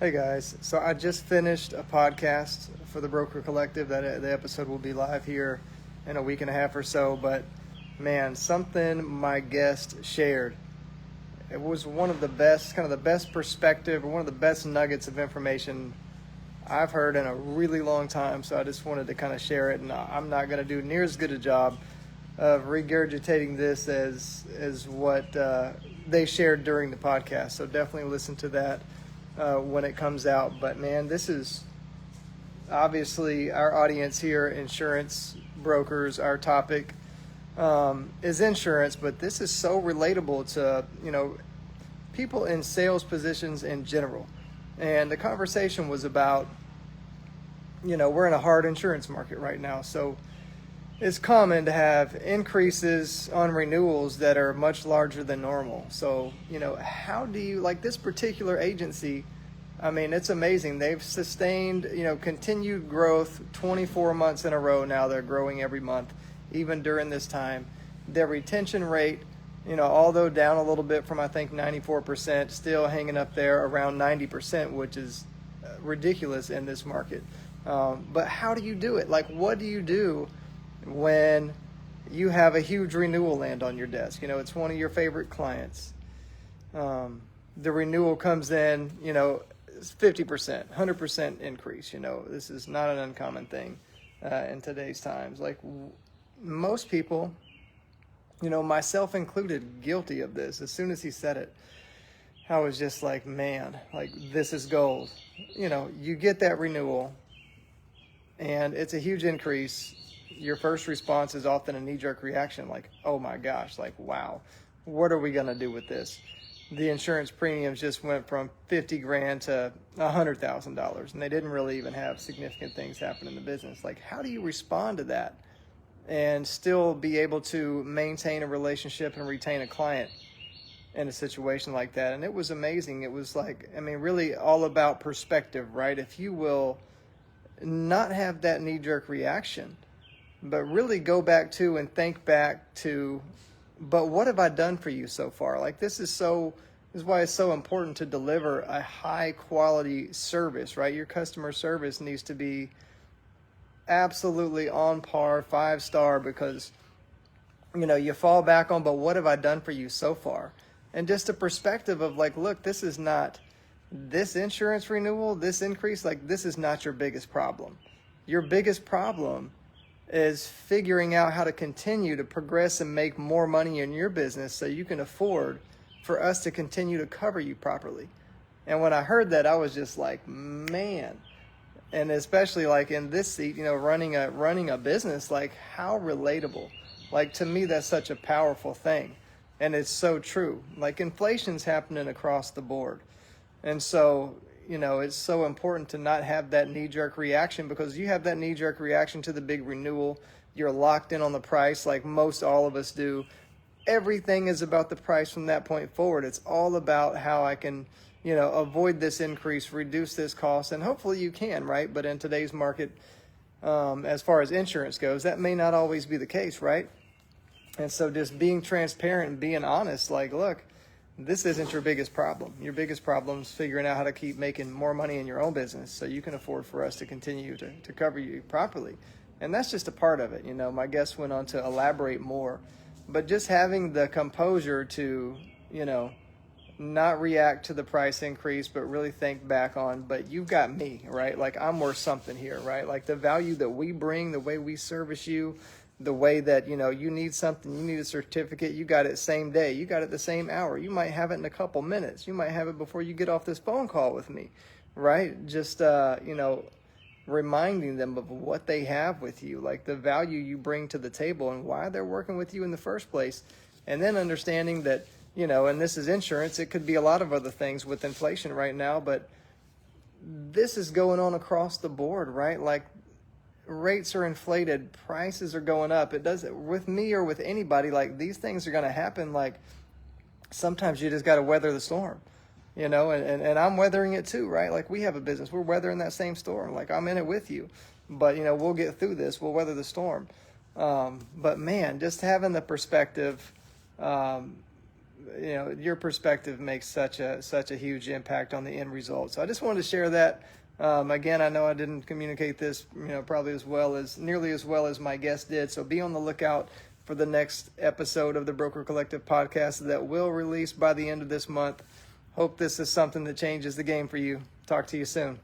Hey guys, so I just finished a podcast for the Broker Collective. That the episode will be live here in a week and a half or so. But man, something my guest shared, it was one of the best, kind of the best perspective, or one of the best nuggets of information I've heard in a really long time. So I just wanted to kind of share it, and I'm not going to do near as good a job of regurgitating this as what they shared during the podcast. So definitely listen to that when it comes out. But man, this is obviously our audience here, insurance brokers. Our topic is insurance, but this is so relatable to people in sales positions in general. And the conversation was about we're in a hard insurance market right now, so it's common to have increases on renewals that are much larger than normal. So, how do you, like this particular agency, I mean, it's amazing. They've sustained, continued growth 24 months in a row now. They're growing every month, even during this time. Their retention rate, although down a little bit from, I think, 94%, still hanging up there around 90%, which is ridiculous in this market. But how do you do it? Like, what do you do when you have a huge renewal land on your desk? It's one of your favorite clients. The renewal comes in, it's 50%, 100% increase. This is not an uncommon thing in today's times. Like most people, myself included, guilty of this. As soon as he said it, I was just like, man, like this is gold. You get that renewal and it's a huge increase. Your first response is often a knee-jerk reaction, like, oh my gosh, like, wow, what are we going to do with this? The insurance premiums just went from $50,000 to $100,000, and they didn't really even have significant things happen in the business. Like, how do you respond to that and still be able to maintain a relationship and retain a client in a situation like that? And it was amazing. It was like, really all about perspective, right? If you will not have that knee-jerk reaction, but really go back to and think back to, but what have I done for you so far? Like this is why it's so important to deliver a high quality service, right? Your customer service needs to be absolutely on par, 5-star, because you fall back on, but what have I done for you so far? And just a perspective of like, look, this is not, this insurance renewal, this increase, like this is not your biggest problem. Your biggest problem is figuring out how to continue to progress and make more money in your business so you can afford for us to continue to cover you properly. And when I heard that, I was just like, man. And especially like in this seat, running a business, like how relatable. Like to me, that's such a powerful thing. And it's so true. Like inflation's happening across the board. And so, it's so important to not have that knee-jerk reaction, because you have that knee-jerk reaction to the big renewal. You're locked in on the price like most all of us do. Everything is about the price from that point forward. It's all about how I can, avoid this increase, reduce this cost, and hopefully you can, right? But in today's market, as far as insurance goes, that may not always be the case, right? And so just being transparent and being honest, like, look, this isn't your biggest problem. Your biggest problem is figuring out how to keep making more money in your own business so you can afford for us to continue to cover you properly. And that's just a part of it. My guest went on to elaborate more. But just having the composure to, not react to the price increase, but really think back on, but you've got me, right? Like I'm worth something here, right? Like the value that we bring, the way we service you, the way that, you need something, you need a certificate, you got it same day, you got it the same hour, you might have it in a couple minutes, you might have it before you get off this phone call with me, right? Just, reminding them of what they have with you, like the value you bring to the table and why they're working with you in the first place. And then understanding that, and this is insurance, it could be a lot of other things with inflation right now, but this is going on across the board, right? Like rates are inflated, prices are going up. It does it with me or with anybody. Like these things are going to happen. Like sometimes you just got to weather the storm, and I'm weathering it too, right? Like we have a business, we're weathering that same storm. Like I'm in it with you, but we'll get through this. We'll weather the storm. But man, just having the perspective, your perspective makes such a huge impact on the end result. So I just wanted to share that. Again, I know I didn't communicate this, probably nearly as well as my guest did. So be on the lookout for the next episode of the Broker Collective podcast that will release by the end of this month. Hope this is something that changes the game for you. Talk to you soon.